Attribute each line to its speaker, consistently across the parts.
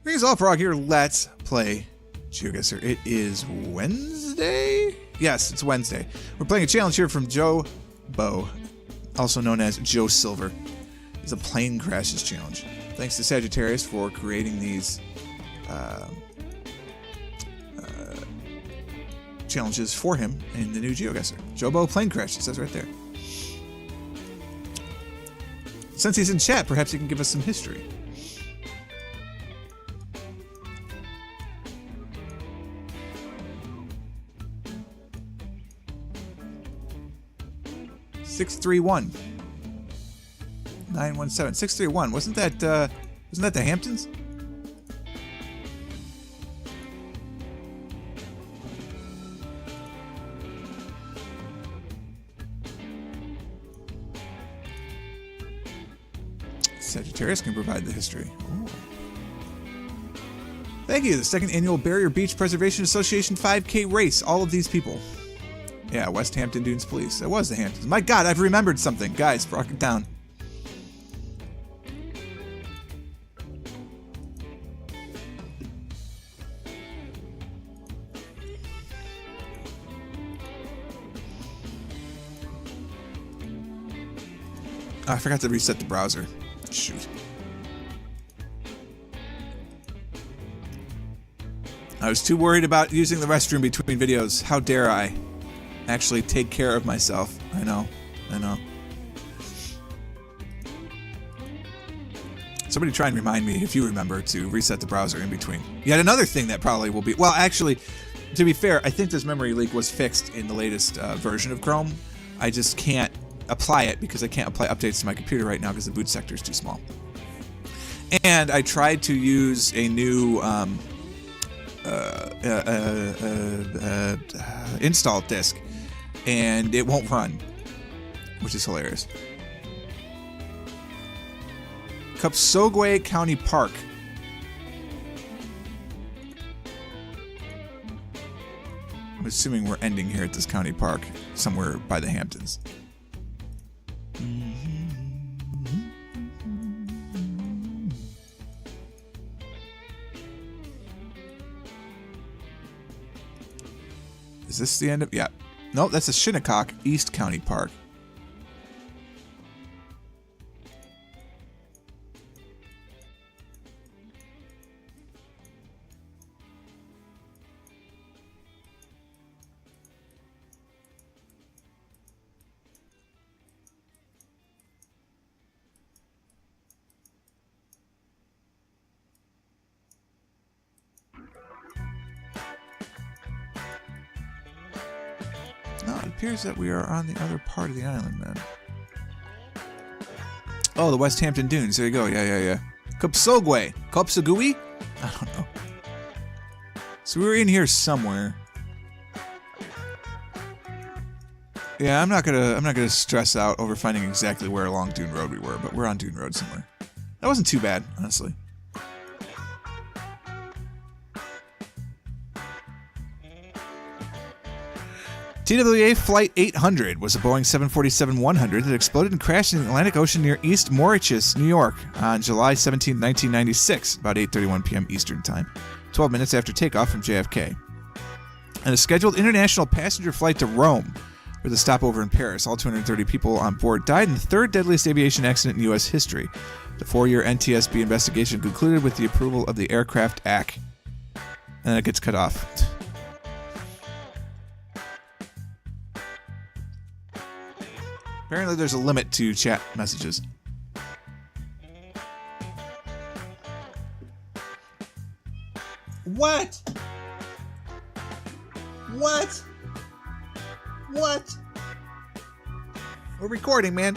Speaker 1: Greetings all, Frog here. Let's play GeoGuessr. It is Wednesday? Yes, it's Wednesday. We're playing a challenge here from Joe Bo, also known as Joe Silver. It's a plane crashes challenge. Thanks to Sagittarius for creating these challenges for him in the new GeoGuessr. Joe Bo plane crash, it says right there. Since he's in chat, perhaps he can give us some history. (631) 917 631. Wasn't that the Hamptons? Sagittarius can provide the history. Ooh. Thank you. The second annual Barrier Beach Preservation Association 5K race. All of these people. Yeah, West Hampton Dunes Police. It was the Hamptons. My God, I've remembered something. Guys, rock it down. Oh, I forgot to reset the browser. Shoot. I was too worried about using the restroom between videos. How dare I actually take care of myself. I know. Somebody try and remind me, if you remember, to reset the browser in between. Yet another thing that probably will be... Well, actually, to be fair, I think this memory leak was fixed in the latest version of Chrome. I just can't apply it because I can't apply updates to my computer right now because the boot sector is too small. And I tried to use a new install disk, and it won't run, which is hilarious. Cupsogwe County Park. I'm assuming we're ending here at this county park, somewhere by the Hamptons. Is this the end of... Yeah. Nope, that's a Shinnecock East County Park. No, it appears that we are on the other part of the island, then. Oh, the West Hampton Dunes. There you go. Yeah. Cupsogwe. Cupsogwe? I don't know. So we were in here somewhere. Yeah, I'm not gonna stress out over finding exactly where along Dune Road we were, but we're on Dune Road somewhere. That wasn't too bad, honestly. TWA Flight 800 was a Boeing 747-100 that exploded and crashed in the Atlantic Ocean near East Moriches, New York, on July 17, 1996, about 8:31 p.m. Eastern Time, 12 minutes after takeoff from JFK. And a scheduled international passenger flight to Rome, with a stopover in Paris. All 230 people on board died in the third deadliest aviation accident in U.S. history. The 4-year NTSB investigation concluded with the approval of the Aircraft Act. And then it gets cut off. Apparently there's a limit to chat messages. What? We're recording, man.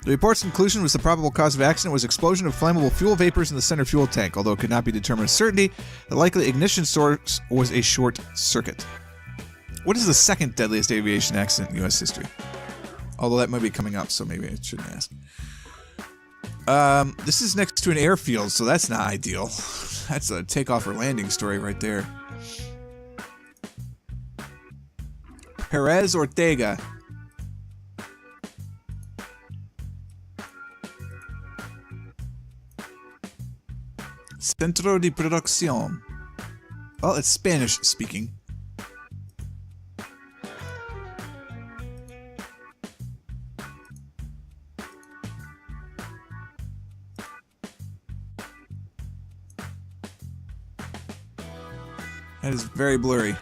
Speaker 1: The report's conclusion was the probable cause of accident was explosion of flammable fuel vapors in the center fuel tank, although it could not be determined with certainty. The likely ignition source was a short circuit. What is the second deadliest aviation accident in U.S. history? Although that might be coming up, so maybe I shouldn't ask. This is next to an airfield, so that's not ideal. That's a takeoff or landing story right there. Perez Ortega. Centro de Producción. Well, it's Spanish speaking. That is very blurry.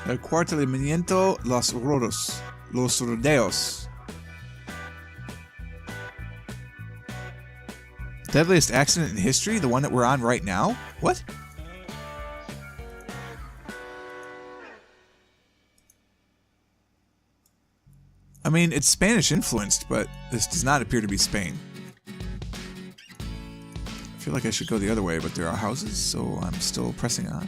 Speaker 1: El Cuartelamiento Los Rodeos. Deadliest accident in history? The one that we're on right now? What? I mean, it's Spanish influenced, but this does not appear to be Spain. I feel like I should go the other way, but there are houses, so I'm still pressing on.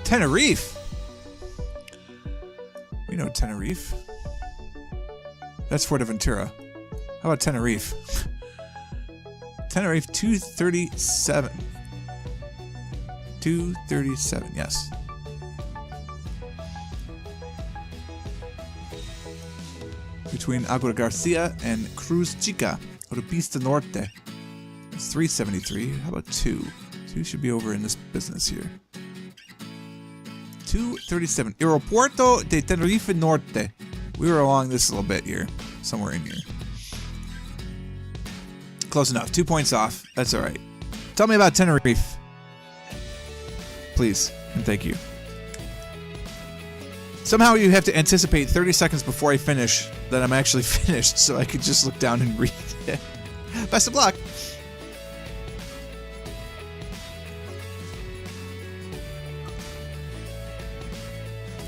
Speaker 1: Tenerife. We know Tenerife. That's Fuerteventura. How about Tenerife? Tenerife 237. 237, yes. Between Agua Garcia and Cruz Chica, Autopista Norte. It's 373. How about 2? 2 should be over in this business here. 237. Aeropuerto de Tenerife Norte. We were along this a little bit here. Somewhere in here. Close enough. 2 points off. That's alright. Tell me about Tenerife. Please. And thank you. Somehow you have to anticipate 30 seconds before I finish that I'm actually finished so I could just look down and read it. Best of luck.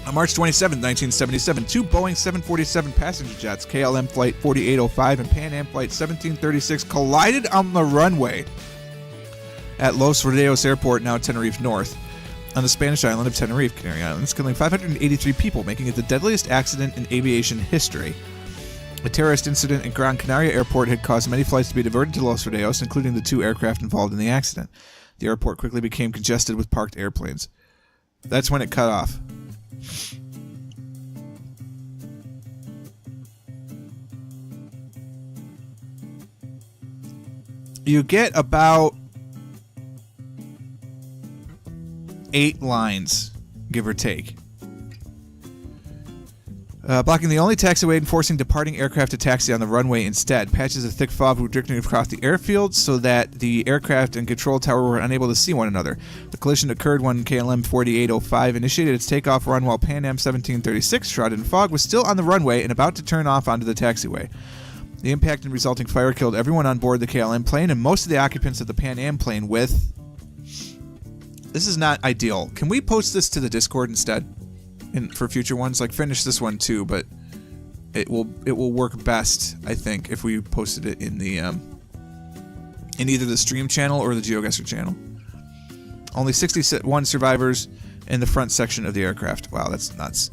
Speaker 1: On March 27, 1977, two Boeing 747 passenger jets, KLM Flight 4805 and Pan Am Flight 1736, collided on the runway at Los Rodeos Airport, now Tenerife North, on the Spanish island of Tenerife, Canary Islands, killing 583 people, making it the deadliest accident in aviation history. A terrorist incident at Gran Canaria Airport had caused many flights to be diverted to Los Rodeos, including the 2 aircraft involved in the accident. The airport quickly became congested with parked airplanes. That's when it cut off. You get about 8 lines, give or take. Blocking the only taxiway and forcing departing aircraft to taxi on the runway instead. Patches of thick fog were drifting across the airfield so that the aircraft and control tower were unable to see one another. The collision occurred when KLM 4805 initiated its takeoff run while Pan Am 1736, shrouded in fog, was still on the runway and about to turn off onto the taxiway. The impact and resulting fire killed everyone on board the KLM plane and most of the occupants of the Pan Am plane with... This is not ideal. Can we post this to the Discord instead? For future ones, like finish this one too, but it will work best, I think, if we posted it in the in either the stream channel or the GeoGuessr channel. Only 61 survivors in the front section of the aircraft. Wow, that's nuts.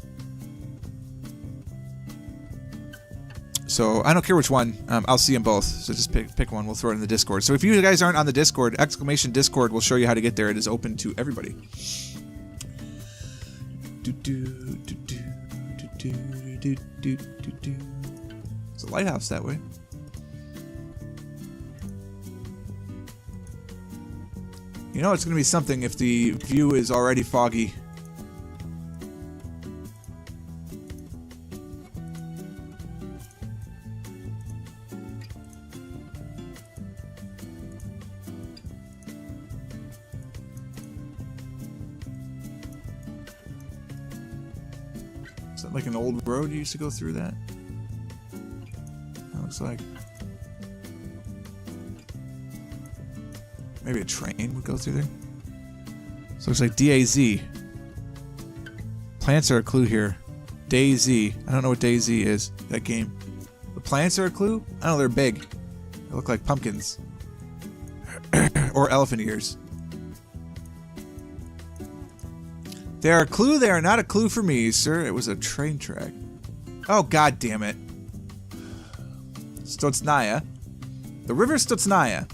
Speaker 1: So I don't care which one. I'll see them both. So just pick one. We'll throw it in the Discord. So if you guys aren't on the Discord, exclamation Discord will show you how to get there. It is open to everybody. There's a lighthouse that way. You know it's going to be something if the view is already foggy. Is that like an old road you used to go through that? That looks like... Maybe a train would go through there. So it looks like DAZ. Plants are a clue here. DayZ. I don't know what DayZ is. That game. The plants are a clue? I know they're big. They look like pumpkins. Or elephant ears. They are a clue. They are not a clue for me, sir. It was a train track. Oh, god damn it. Stotsnaya. The river Stotsnaya.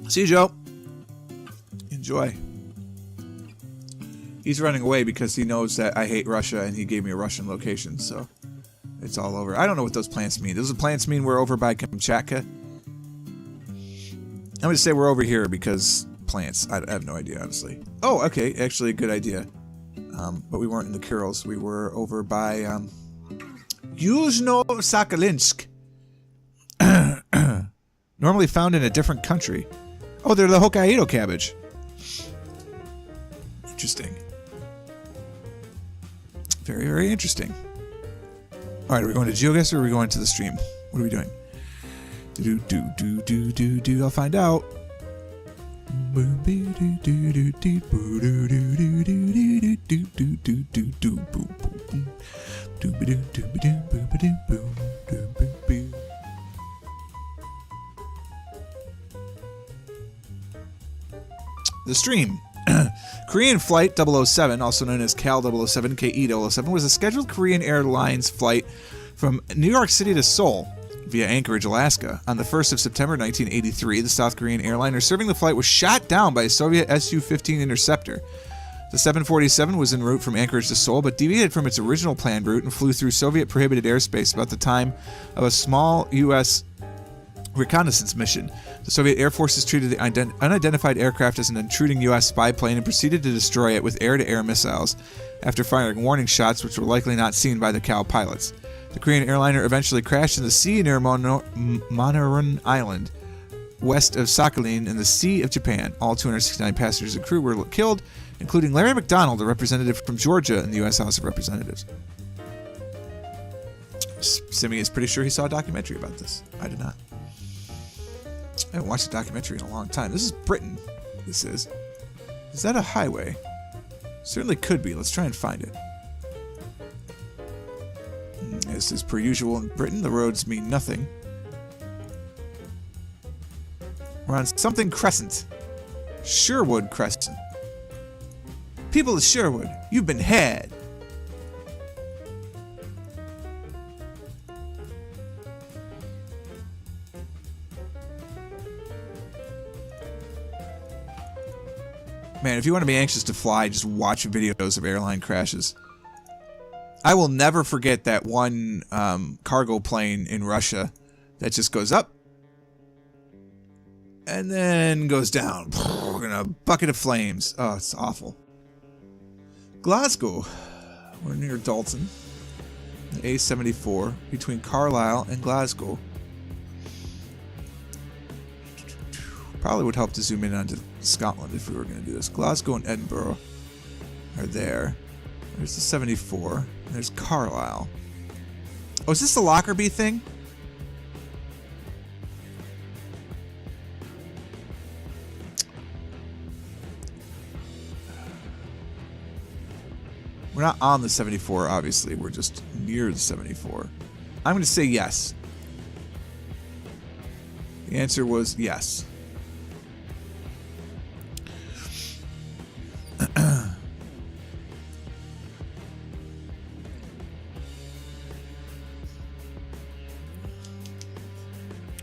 Speaker 1: See you, Joe. Enjoy. He's running away because he knows that I hate Russia and he gave me a Russian location, so it's all over. I don't know what those plants mean. Those plants mean we're over by Kamchatka. I'm going to say we're over here because plants. I have no idea, honestly. Oh, okay. Actually, a good idea. But we weren't in the Kurils. We were over by Yuzhno-Sakhalinsk. Normally found in a different country. Oh, they're the Hokkaido cabbage. Interesting. Very, very interesting. Alright, are we going to GeoGuessr or are we going to the stream? What are we doing? I'll find out. The stream. Korean Flight 007, also known as KAL 007, KE 007, was a scheduled Korean Airlines flight from New York City to Seoul via Anchorage, Alaska. On the 1st of September 1983, the South Korean airliner serving the flight was shot down by a Soviet Su-15 interceptor. The 747 was en route from Anchorage to Seoul, but deviated from its original planned route and flew through Soviet-prohibited airspace about the time of a small U.S. reconnaissance mission. The Soviet Air Forces treated the unidentified aircraft as an intruding U.S. spy plane and proceeded to destroy it with air-to-air missiles after firing warning shots which were likely not seen by the KAL pilots. The Korean airliner eventually crashed in the sea near Monoran Island, west of Sakhalin in the Sea of Japan. All 269 passengers and crew were killed, including Larry McDonald, a representative from Georgia in the U.S. House of Representatives. Simi is pretty sure he saw a documentary about this. I did not. I haven't watched a documentary in a long time. This is Britain. This is. Is that a highway? Certainly could be. Let's try and find it. As is per usual in Britain, the roads mean nothing. We're on something Crescent. Sherwood Crescent. People of Sherwood, you've been had. Man, if you want to be anxious to fly, just watch videos of airline crashes. I will never forget that one cargo plane in Russia that just goes up and then goes down in a bucket of flames. Oh, it's awful. Glasgow. We're near Dalton. The A74 between Carlisle and Glasgow. Probably would help to zoom in onto Scotland if we were going to do this. Glasgow and Edinburgh are there. There's the 74. And there's Carlisle. Oh, is this the Lockerbie thing? We're not on the 74, obviously. We're just near the 74. I'm going to say yes. The answer was yes.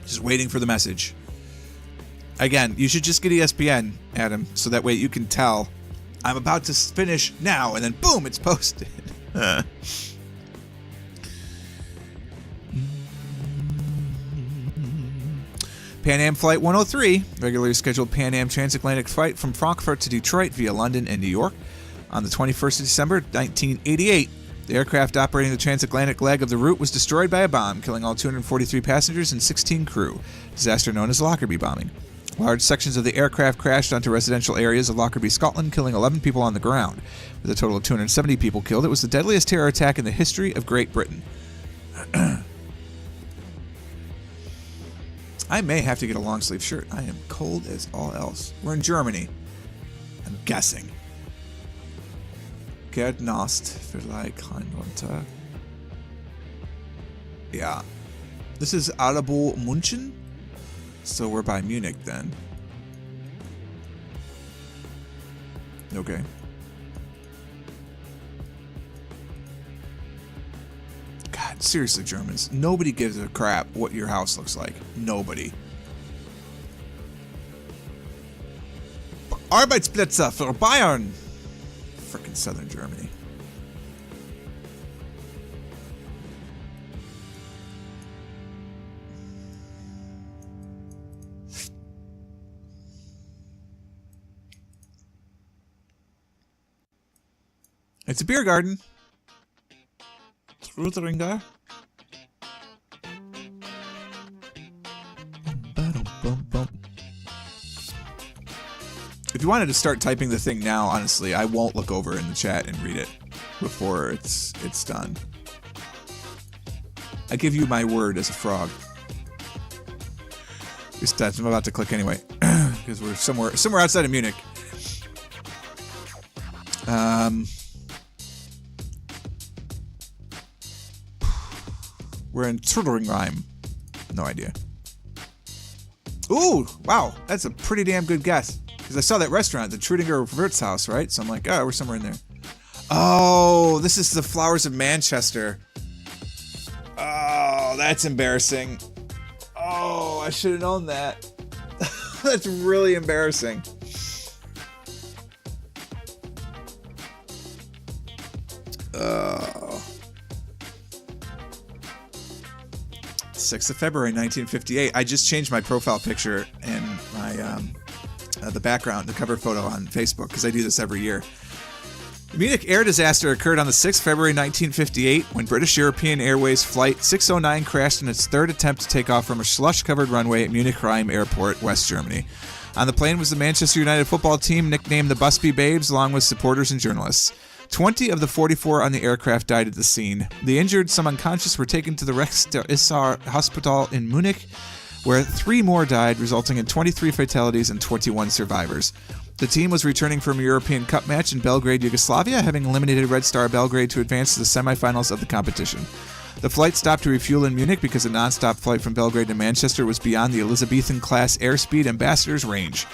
Speaker 1: Just waiting for the message. Again, you should just get ESPN, Adam, so that way you can tell I'm about to finish now, and then boom, it's posted. Pan Am Flight 103, regularly scheduled Pan Am transatlantic flight from Frankfurt to Detroit via London and New York. On the 21st of December, 1988, the aircraft operating the transatlantic leg of the route was destroyed by a bomb, killing all 243 passengers and 16 crew, disaster known as Lockerbie bombing. Large sections of the aircraft crashed onto residential areas of Lockerbie, Scotland, killing 11 people on the ground. With a total of 270 people killed, it was the deadliest terror attack in the history of Great Britain. I may have to get a long sleeve shirt. I am cold as all else. We're in Germany. I'm guessing. Gerd Nost, vielleicht kein Winter. Yeah. This is Alabo München? So we're by Munich then. Okay. God, seriously, Germans. Nobody gives a crap what your house looks like. Nobody. Arbeitsplätze für Bayern. Frickin' southern Germany. It's a beer garden. Trudringer. If you wanted to start typing the thing now, honestly, I won't look over in the chat and read it before it's done. I give you my word as a frog. I'm about to click anyway because we're somewhere outside of Munich. We're in Trudringheim. No idea. Ooh, wow, that's a pretty damn good guess. Because I saw that restaurant, the Trudinger Wirtshaus, right? So I'm like, oh, we're somewhere in there. Oh, this is the Flowers of Manchester. Oh, that's embarrassing. Oh, I should have known that. That's really embarrassing. Oh. 6th of February, 1958. I just changed my profile picture and my the background, the cover photo on Facebook, because I do this every year. The Munich air disaster occurred on the 6th of February 1958 when British European Airways Flight 609 crashed in its third attempt to take off from a slush-covered runway at Munich-Rhein Airport, West Germany. On the plane was the Manchester United football team, nicknamed the Busby Babes, along with supporters and journalists. 20 of the 44 on the aircraft died at the scene. The injured, some unconscious, were taken to the Rex der Isar Hospital in Munich, where 3 more died, resulting in 23 fatalities and 21 survivors. The team was returning from a European Cup match in Belgrade, Yugoslavia, having eliminated Red Star Belgrade to advance to the semifinals of the competition. The flight stopped to refuel in Munich because a non-stop flight from Belgrade to Manchester was beyond the Elizabethan-class airspeed ambassador's range.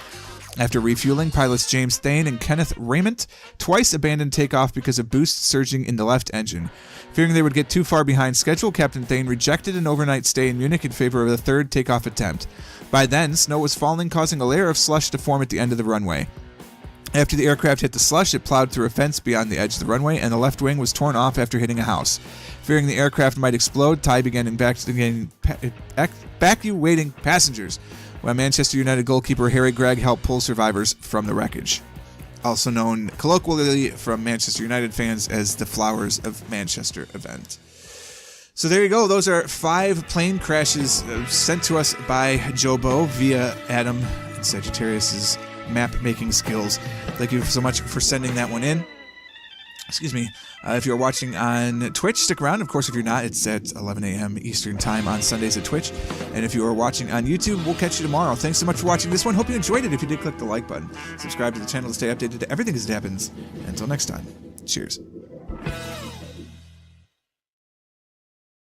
Speaker 1: After refueling, pilots James Thane and Kenneth Raymond twice abandoned takeoff because of boost surging in the left engine. Fearing they would get too far behind schedule, Captain Thane rejected an overnight stay in Munich in favor of a third takeoff attempt. By then, snow was falling, causing a layer of slush to form at the end of the runway. After the aircraft hit the slush, it plowed through a fence beyond the edge of the runway, and the left wing was torn off after hitting a house. Fearing the aircraft might explode, Ty began evacuating passengers, while Manchester United goalkeeper Harry Gregg helped pull survivors from the wreckage. Also known colloquially from Manchester United fans as the Flowers of Manchester event. So there you go. Those are 5 plane crashes sent to us by Jobo via Adam and Sagittarius's map-making skills. Thank you so much for sending that one in. Excuse me. If you're watching on Twitch, stick around. Of course, if you're not, it's at 11 a.m. Eastern Time on Sundays at Twitch. And if you are watching on YouTube, we'll catch you tomorrow. Thanks so much for watching this one. Hope you enjoyed it. If you did, click the like button. Subscribe to the channel to stay updated to everything as it happens. Until next time, cheers.